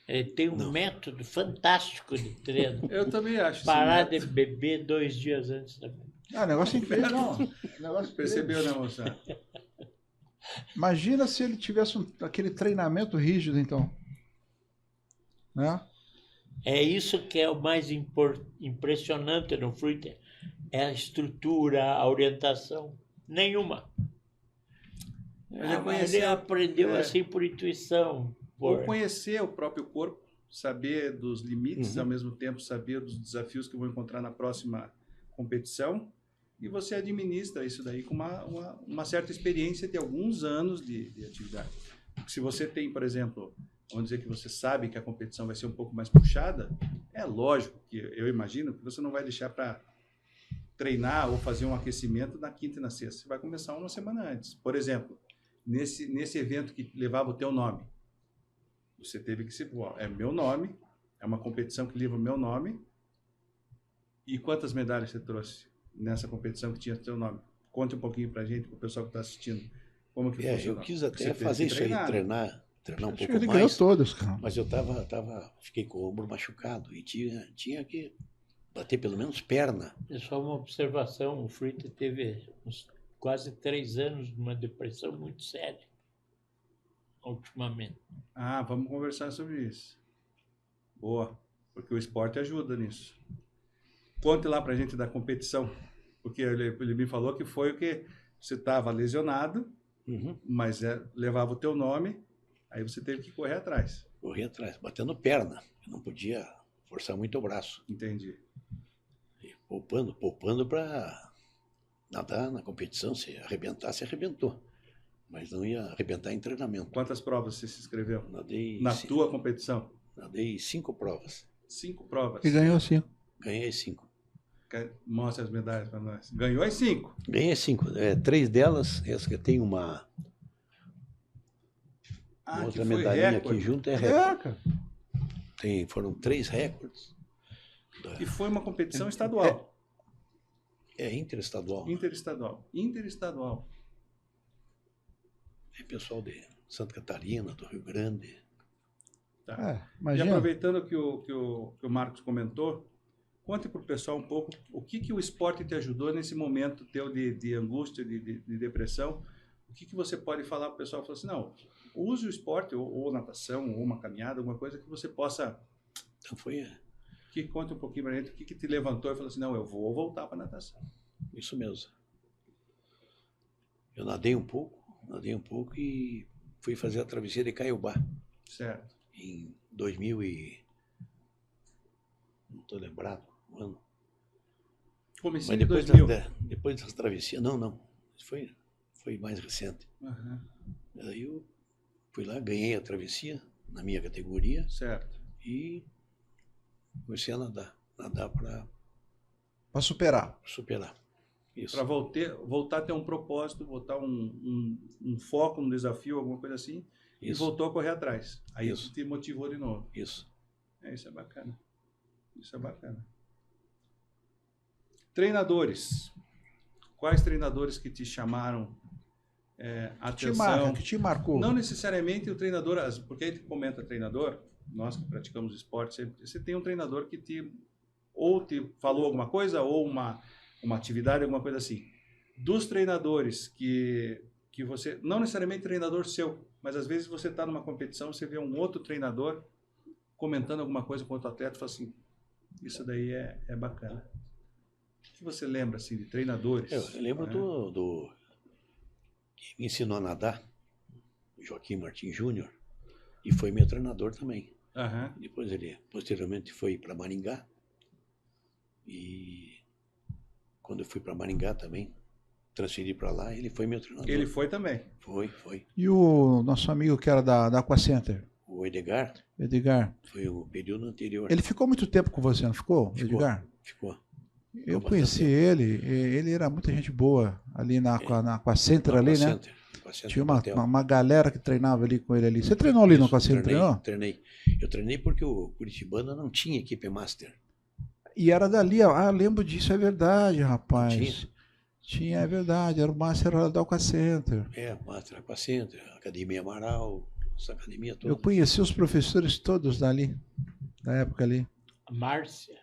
Ele tem um método fantástico de treino. Eu também acho. Parar de beber 2 dias antes da competição. Negócio incrível, não. Negócio Percebeu, né, moça? Imagina se ele tivesse aquele treinamento rígido, então. Né? É isso que é o mais impressionante no Fruit. É a estrutura, a orientação. Nenhuma. Ele aprendeu assim por intuição. Ou conhecer o próprio corpo, saber dos limites, ao mesmo tempo saber dos desafios que vão encontrar na próxima competição, e você administra isso daí com uma certa experiência de alguns anos de atividade. Porque se você tem, por exemplo, vamos dizer que você sabe que a competição vai ser um pouco mais puxada, é lógico que eu imagino que você não vai deixar para treinar ou fazer um aquecimento na quinta e na sexta. Você vai começar uma semana antes. Por exemplo, nesse evento que levava o teu nome, você teve que se... É meu nome, é uma competição que leva o meu nome. E quantas medalhas você trouxe nessa competição que tinha teu nome? Conte um pouquinho pra gente, pro pessoal que está assistindo. Como que funcionou? Eu quis até fazer isso aí, treinar um pouco ele mais. ganhou todos, cara. Mas eu fiquei com o ombro machucado e tinha que bater pelo menos perna. É só uma observação, o Fruit teve quase 3 anos de uma depressão muito séria. Ultimamente. Vamos conversar sobre isso. Boa, porque o esporte ajuda nisso. Conte lá pra gente da competição, porque ele me falou que foi o que você estava lesionado, mas levava o teu nome, aí você teve que correr atrás. Correr atrás, batendo perna, eu não podia forçar muito o braço. Entendi. E poupando para nadar na competição, se arrebentasse, arrebentou. Mas não ia arrebentar em treinamento. Quantas provas você se inscreveu? Nadei na tua competição? Nadei 5 provas. 5 provas. E ganhou 5. Ganhei 5. Mostra as medalhas para nós. Ganhou as 5? Ganhei 5. 3 delas, essa que tem uma outra medalhinha recorde aqui junto, é recorde. Foram 3 recordes. E foi uma competição estadual? Interestadual. Interestadual. É pessoal de Santa Catarina, do Rio Grande. Tá. E aproveitando que o Marcos comentou, conte para o pessoal um pouco o que o esporte te ajudou nesse momento teu de angústia, de depressão. O que você pode falar para o pessoal? Falar assim, não, use o esporte, ou natação, ou uma caminhada, alguma coisa que você possa... Então foi... Conte um pouquinho para a gente o que te levantou e falou assim, não, eu vou voltar para a natação. Isso mesmo. Eu nadei um pouco e fui fazer a travessia de Caiobá. Certo. Em 2000 e... não estou lembrado o ano. Comecei em 2000. Depois dessa travessia, não. Foi mais recente. Aí eu fui lá, ganhei a travessia na minha categoria. Certo. E comecei a nadar para superar. Isso. Para voltar a ter um propósito, voltar um foco, um desafio, alguma coisa assim, e voltou a correr atrás. Aí isso te motivou de novo. Isso. Isso é bacana. Treinadores. Quais treinadores que te chamaram atenção? Que te marcou? Não necessariamente o treinador, porque a gente comenta treinador, nós que praticamos esporte, você tem um treinador que te falou alguma coisa, ou uma atividade, alguma coisa assim. Dos treinadores que você, não necessariamente treinador seu, mas às vezes você está numa competição, você vê um outro treinador comentando alguma coisa com outro atleta e fala assim, isso daí é bacana. O que você lembra assim, de treinadores? Eu lembro do que me ensinou a nadar, Joaquim Martins Júnior, e foi meu treinador também. Depois ele, posteriormente, foi para Maringá, e quando eu fui para Maringá também, transferi para lá, ele foi meu treinador. Ele foi também? Foi. E o nosso amigo que era da Aqua Center? O O Edgar Edgar. foi o período anterior. Ele ficou muito tempo com você, não ficou, Edgar? Ficou. Eu Ficou conheci bastante ele era muita gente boa ali na Aquacenter No ali, né? Aquacenter, Aquacenter Tinha Hotel. uma galera que treinava ali com ele ali. Você treinou ali no Isso, Aquacenter, treinou? treinei. Eu treinei porque o Curitibano não tinha equipe master. E era dali, ó. Ah, lembro disso, é verdade, rapaz. Tinha? Tinha, é verdade. Era o Master era da Aquacenter. Master Aquacenter, Academia Amaral, essa academia toda. Eu conheci os professores todos dali, da época ali. A Márcia.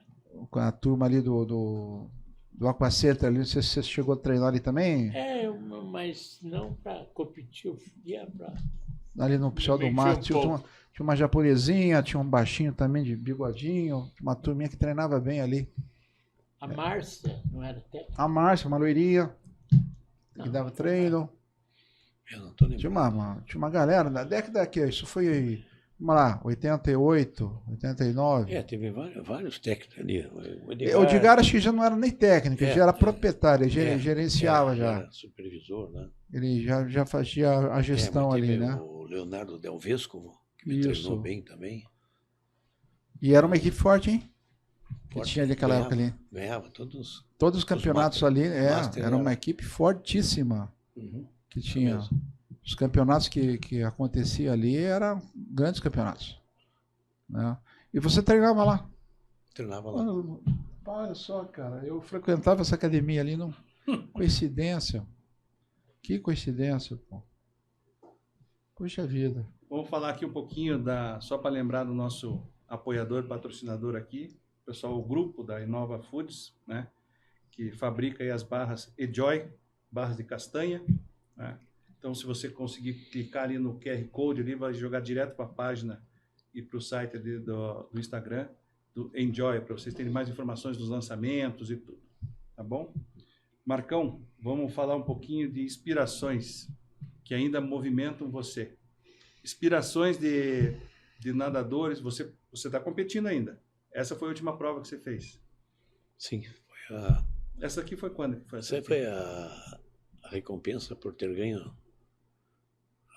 Com a turma ali do Aquacenter ali. Você chegou a treinar ali também? Mas não para competir, eu ia para. Ali no pessoal do Mexi um Master. pouco. Tinha uma japonesinha, tinha um baixinho também de bigodinho. Uma turminha que treinava bem ali. A Márcia não era técnica? A Márcia, uma loirinha, que dava treino. Eu não tô lembrando. Tinha uma galera na década que isso foi, vamos lá, 88, 89. Teve vários técnicos ali. O Edgar acho que já não era nem técnico, já era proprietário, gerenciava já. Era supervisor, né? Ele já fazia a gestão mas ali, teve né? O Leonardo Del Vescovo, que me Isso. treinou bem também. E era uma equipe forte, hein? Que Forte, tinha ali aquela época ali. Ganhava todos. Todos os campeonatos master- ali, master era uma era. equipe fortíssima Uhum. que tinha. mesmo. Os campeonatos que acontecia ali eram grandes campeonatos, né? E você treinava lá? Treinava lá. Olha só, cara, eu frequentava essa academia ali, não... coincidência. Que coincidência, pô. Puxa vida. Vamos falar aqui um pouquinho só para lembrar do nosso apoiador, patrocinador aqui, pessoal, o grupo da Inova Foods, né, que fabrica aí as barras Enjoy, barras de castanha, né? Então, se você conseguir clicar ali no QR Code, ele vai jogar direto para a página e para o site ali do Instagram, do Enjoy, para vocês terem mais informações dos lançamentos e tudo, tá bom? Marcão, vamos falar um pouquinho de inspirações que ainda movimentam você. Inspirações de nadadores, você está competindo ainda. Essa foi a última prova que você fez. Sim, foi a. Essa aqui foi quando? Que foi Essa aqui? foi a recompensa por ter ganho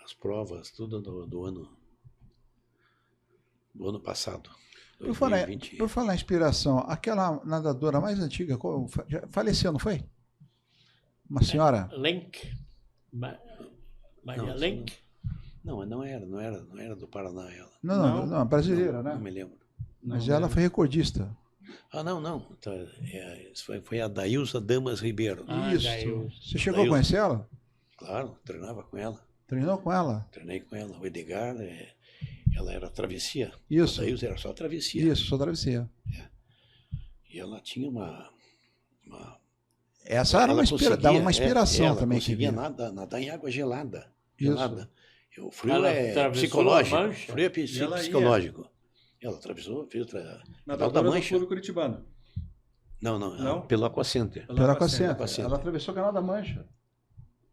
as provas, tudo do ano passado. Por falar 2020. em inspiração, aquela nadadora mais antiga, já faleceu, não foi? Uma senhora? Lenk. Maria Não, Lenk. Não, mas não era do Paraná ela. Não, brasileira, Não né? me lembro. Mas ela foi recordista. Não. Então, isso foi a Dailza Damas Ribeiro. Isso. Dailza. Você chegou a conhecer ela? Claro, treinava com ela. Treinou com ela? Treinei com ela. O Edgar, ela era travessia. Isso. A Dailza era só travessia. Isso, só travessia. E ela tinha uma Essa era ela dava uma inspiração ela também. conseguia que nadar em água gelada. Isso. Gelada. O frio Ela é atravessou psicológico. a Mancha? Frio é E ela ia. psicológico. Ela atravessou, fez Canal da Nadadora do Mancha. Clube Curitibano. Não, pelo Aquacenter. Pela Aquacenter. Aquacenter. Ela atravessou o Canal da Mancha.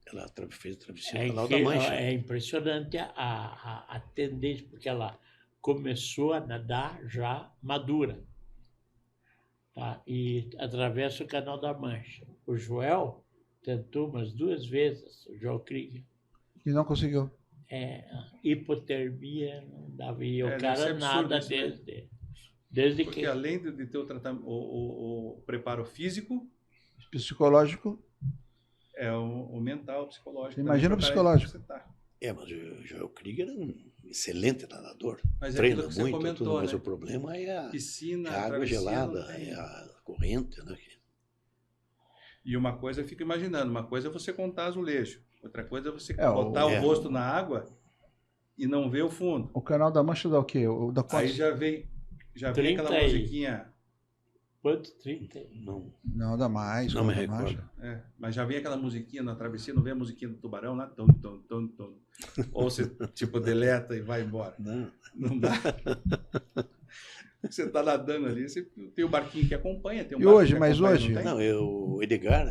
Ela fez a travessia do Canal da Mancha. É impressionante a tendência, porque ela começou a nadar já madura. Tá? E atravessa o Canal da Mancha. O Joel tentou umas 2 vezes, o Joel Krieger. E não conseguiu. Hipotermia não dava. E o Deve ser cara absurdo nada isso, né? desde Porque que. além de ter o tratamento, o preparo físico, Psicológico. é o mental, o psicológico. Imagina também, o pra psicológico. você tá. Mas o Joel Krieger era um excelente nadador. Mas é Treina aquilo que você muito, comentou, tudo, mas né? o problema é a Piscina, água travessia, gelada, não tem. é a corrente, né? E uma coisa eu fico imaginando, uma coisa é você contar azulejo, outra coisa é você É, botar o é. rosto na água e não ver o fundo. O Canal da Mancha dá o quê? O da Aí quantos? já vem aquela 30 aí. musiquinha, Quanto? 30? Não, dá mais. Não me Canal da Mancha. recordo. mas já vem aquela musiquinha na travessia, não vem a musiquinha do tubarão lá, tom. Ou você tipo deleta e vai embora. Não dá. Você tá nadando ali, você tem o barquinho que acompanha, tem um E barco hoje, que mas acompanha, hoje? não tem? O Edgar,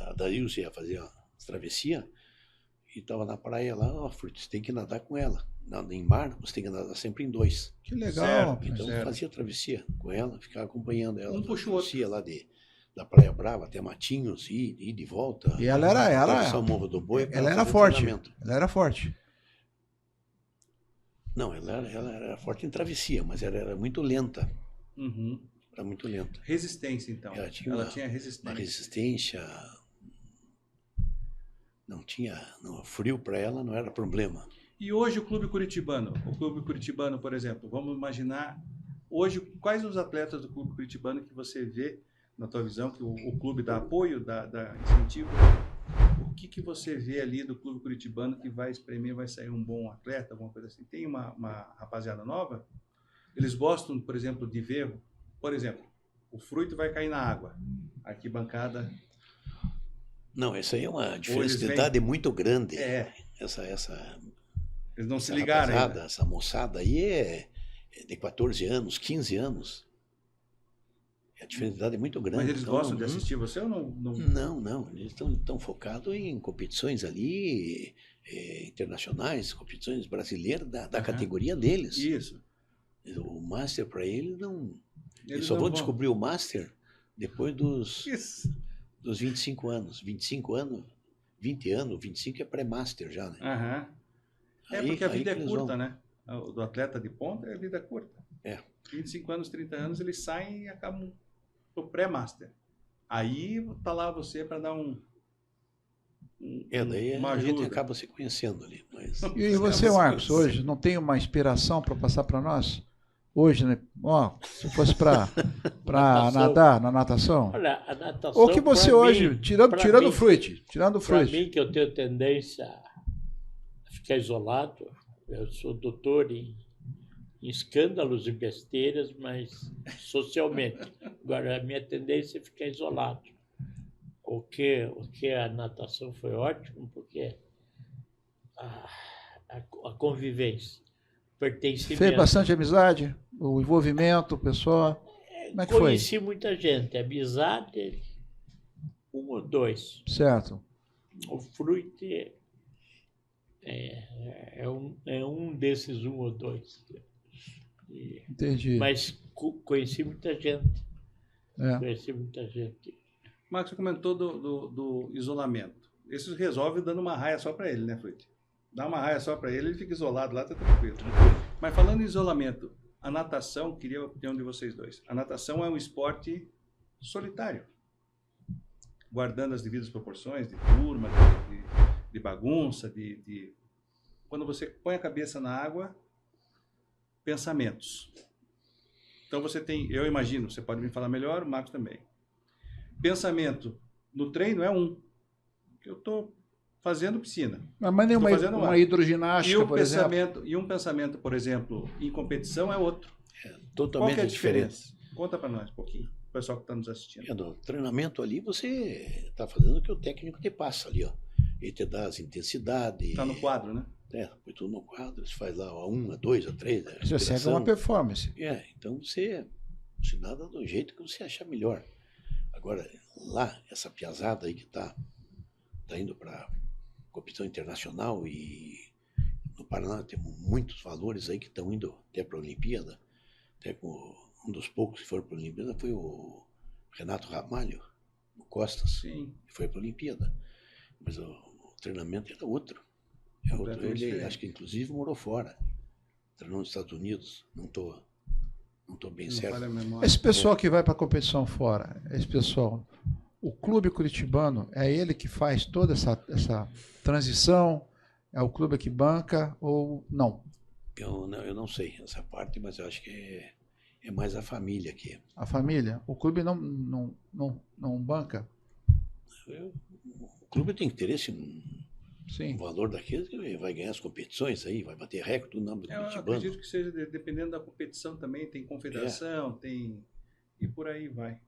a Dailza ia fazer a travessia e estava na praia lá, você tem que nadar com ela. Em mar, você tem que nadar sempre em 2. Que legal. Certo. rapaz. Então Certo. fazia travessia com ela, ficava acompanhando ela. Um puxa o outro. Travessia lá da Praia Brava até Matinhos, e de volta. E ela atravessar o Morro do Boi. Ela era fazer forte. treinamento. Ela era forte. Não, ela era forte em travessia, mas ela era muito lenta. Uhum. Era muito lenta. Resistência, então. Ela tinha Ela uma- tinha Uma resistência. resistência. Não tinha. Não, frio para ela não era problema. E hoje o Clube Curitibano? O Clube Curitibano, por exemplo, vamos imaginar hoje quais os atletas do Clube Curitibano que você vê, na tua visão, que o clube dá apoio, dá incentivo. O que você vê ali do Clube Curitibano que vai espremer, vai sair um bom atleta, alguma coisa assim? Tem uma rapaziada nova? Eles gostam, por exemplo, de ver, por exemplo, o Fruito vai cair na água, a arquibancada. Não, essa aí é uma eles diferença de vêm- idade muito grande. É, Essa eles não se essa ligaram rapazada, ainda. essa moçada aí é de 14 anos, 15 anos. A diferença de idade é muito grande. Mas eles então gostam de assistir você ou não? Não. Eles estão focados em competições ali internacionais, competições brasileiras da Aham. categoria deles. Isso. O Master para eles não. Eles Eles só não vão descobrir o Master depois Isso. dos 25 anos. 25 anos, 20 anos, 25 é pré-Master já, né? Aham. É Aí- porque a aí vida que é eles curta, vão. né? O do atleta de ponta, a vida é curta. É. 25 anos, 30 anos, eles saem e acabam no pré-master. Aí tá lá você para dar Daí uma a gente ajuda. acaba se conhecendo ali. Mas E você, Marcos, hoje não tem uma inspiração para passar para nós? Hoje, né? Ó, se fosse para Natação. nadar na natação? Olha, a natação. Ou que você pra hoje, mim- tirando pra o mim- Fruit, tirando o Para Fruit. mim, que eu tenho tendência a ficar isolado, eu sou doutor em escândalos e besteiras, mas socialmente. Agora, a minha tendência é ficar isolado. O que a natação foi ótimo, porque a convivência, pertencimento. Fez bastante amizade, o envolvimento, o pessoal. Como é que foi? Conheci muita gente, amizade, um ou dois. Certo. O Fruit é um desses um ou dois. Entendi. Mas conheci muita gente. É. Conheci muita gente. Marcos, você comentou do isolamento. Isso resolve dando uma raia só para ele, né, Fruit? Dá uma raia só para ele, ele fica isolado lá, tá tranquilo. Mas falando em isolamento, a natação, queria a opinião de vocês dois. A natação é um esporte solitário, guardando as devidas proporções de turma, de bagunça, quando você põe a cabeça na água, pensamentos. Então você tem, eu imagino, você pode me falar melhor, o Marcos também. Pensamento no treino é que eu estou fazendo piscina. Mas nem Tô fazendo uma mar. hidroginástica, por exemplo. E um pensamento, por exemplo, em competição é outro. Qual Totalmente que é a diferente. diferença? Conta para nós um pouquinho, o pessoal que está nos assistindo. No treinamento ali você está fazendo o que o técnico te passa ali, ó. Ele te dá as intensidades. Está no quadro, né? Põe tudo no quadro, você faz lá a 1, a 2, a 3, a Você segue respiração. uma performance. Então você nada do jeito que você achar melhor. Agora, lá, essa piazada aí que tá indo para competição internacional e no Paraná temos muitos valores aí que estão indo até para a Olimpíada. Até com um dos poucos que foram para a Olimpíada foi o Renato Ramalho, o Costas, Sim. que foi para a Olimpíada. Mas o treinamento era outro. É outro. Completamente Ele diferente. acho que inclusive morou fora. Treinou nos Estados Unidos. Não tô bem Não certo. falha a memória. Esse pessoal que vai para a competição fora, esse pessoal, o clube curitibano, é ele que faz toda essa transição? É o clube que banca ou não? Eu não sei essa parte, mas eu acho que é mais a família aqui. A família? O clube não banca? O clube tem interesse no Sim. valor daqueles que vai ganhar as competições aí, vai bater recorde no nome do Eu Curitibano. acredito que seja dependendo da competição também, tem confederação, tem e por aí vai.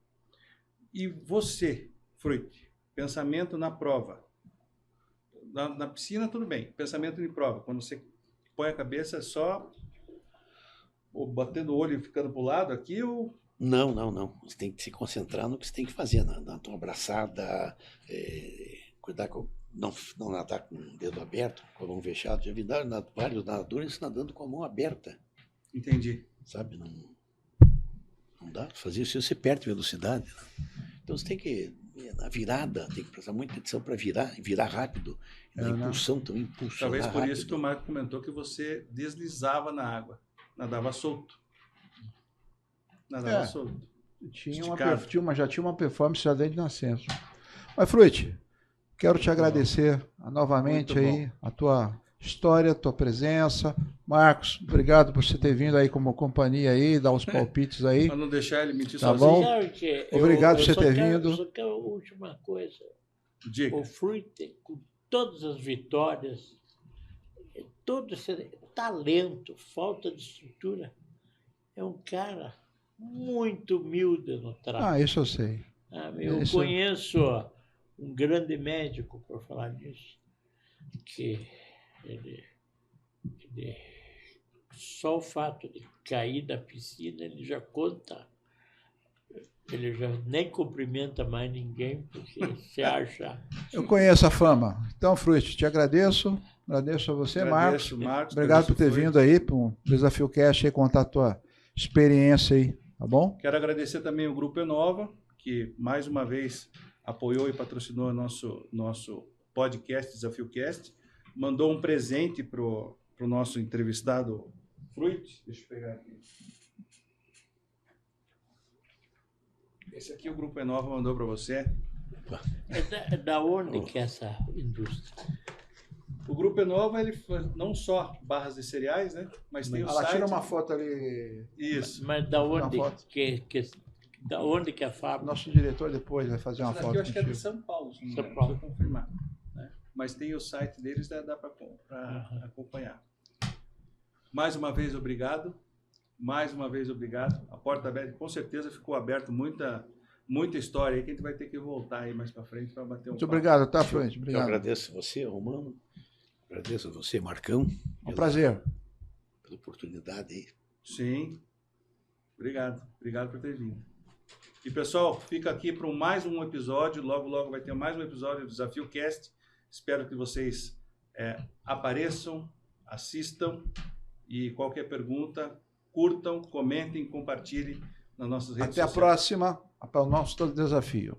E você, Fruit, pensamento na prova. Na piscina tudo bem, pensamento em prova, quando você põe a cabeça só ou batendo o olho e ficando para o lado aqui, ou Não. Você tem que se concentrar no que você tem que fazer, na tua abraçada, cuidar com não nadar com o dedo aberto, com a mão fechada. Já vi vários nadadores nadando com a mão aberta, entendi. sabe? Não dá para fazer isso, você perde velocidade. Né? Então você tem que Na virada, tem que prestar muita atenção para virar rápido. Na né? impulsão também, impulsionar Talvez por rápido. isso que o Marco comentou que você deslizava na água, nadava solto. Nadava solto. Já tinha uma performance já desde nascença. Mas, Fruit, quero te agradecer novamente Muito aí a tua história, a tua presença. Marcos, obrigado por você ter vindo aí como companhia aí, dar os palpites aí. Para não deixar ele mentir Tá sozinho. bom? Sabe que Obrigado por você só ter quero- vindo. Só quero a última coisa. Diga. O Fruit, com todas as vitórias, todo esse talento, falta de estrutura, é um cara muito humilde no trato. Ah, isso eu sei. Eu isso- conheço um grande médico, por falar nisso, que ele só o fato de cair da piscina, ele já conta, ele já nem cumprimenta mais ninguém, porque se acha... Eu conheço a fama. Então, Fruit, te agradeço. Agradeço a você, Agradeço, Marcos. Obrigado por ter agradeço, vindo aí para um Desafio Cast e contar a tua experiência aí, tá bom? Quero agradecer também o Grupo Enova, que mais uma vez apoiou e patrocinou nosso podcast Desafio Cast. Mandou um presente para o nosso entrevistado Fruit. Deixa eu pegar aqui. Esse aqui o Grupo Enova mandou para você. É da onde que é essa indústria? O Grupo Enova, ele faz não só barras de cereais, né? Mas tem o Ela site. tira uma foto ali. Isso. Mas da onde Uma foto. da onde que é a fábrica? Nosso diretor depois vai fazer uma Essa foto daqui eu acho que é de contigo. São Paulo, se não me São engano, Paulo. preciso confirmar. Né? Mas tem o site deles, dá para acompanhar. Mais uma vez, obrigado. Mais uma vez, obrigado. A porta aberta, com certeza ficou aberta muita história aí que a gente vai ter que voltar aí mais para frente para bater um Muito papo. obrigado, tá, Fruit? Eu Obrigado. agradeço a você, Romano. Agradeço a você, Marcão. Um prazer. Pela oportunidade aí. Sim. Obrigado. Obrigado por ter vindo. E, pessoal, fica aqui para mais um episódio. Logo vai ter mais um episódio do Desafio Cast. Espero que vocês apareçam, assistam e qualquer pergunta, curtam, comentem, compartilhem nas nossas redes Até a sociais. próxima para o nosso desafio.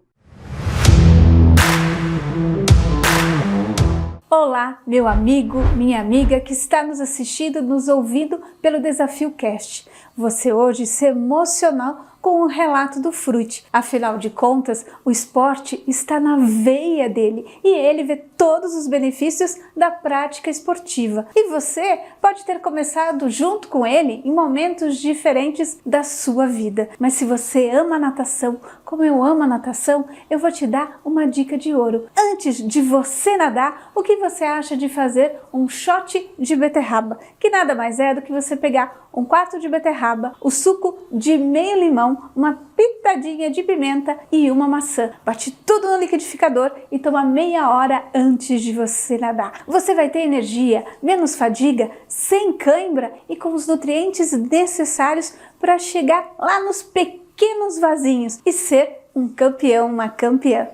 Olá, meu amigo, minha amiga que está nos assistindo, nos ouvindo pelo Desafio Cast. Você hoje se emocionou com o relato do Fruit. Afinal de contas, o esporte está na veia dele e ele vê todos os benefícios da prática esportiva. E você pode ter começado junto com ele em momentos diferentes da sua vida. Mas se você ama a natação, como eu amo a natação, eu vou te dar uma dica de ouro. Antes de você nadar, o que você acha de fazer um shot de beterraba? Que nada mais é do que você pegar um quarto de beterraba, o suco de meio limão, uma pitadinha de pimenta e uma maçã. Bate tudo no liquidificador e toma meia hora antes de você nadar. Você vai ter energia, menos fadiga, sem cãibra e com os nutrientes necessários para chegar lá nos pequenos vasinhos e ser um campeão, uma campeã.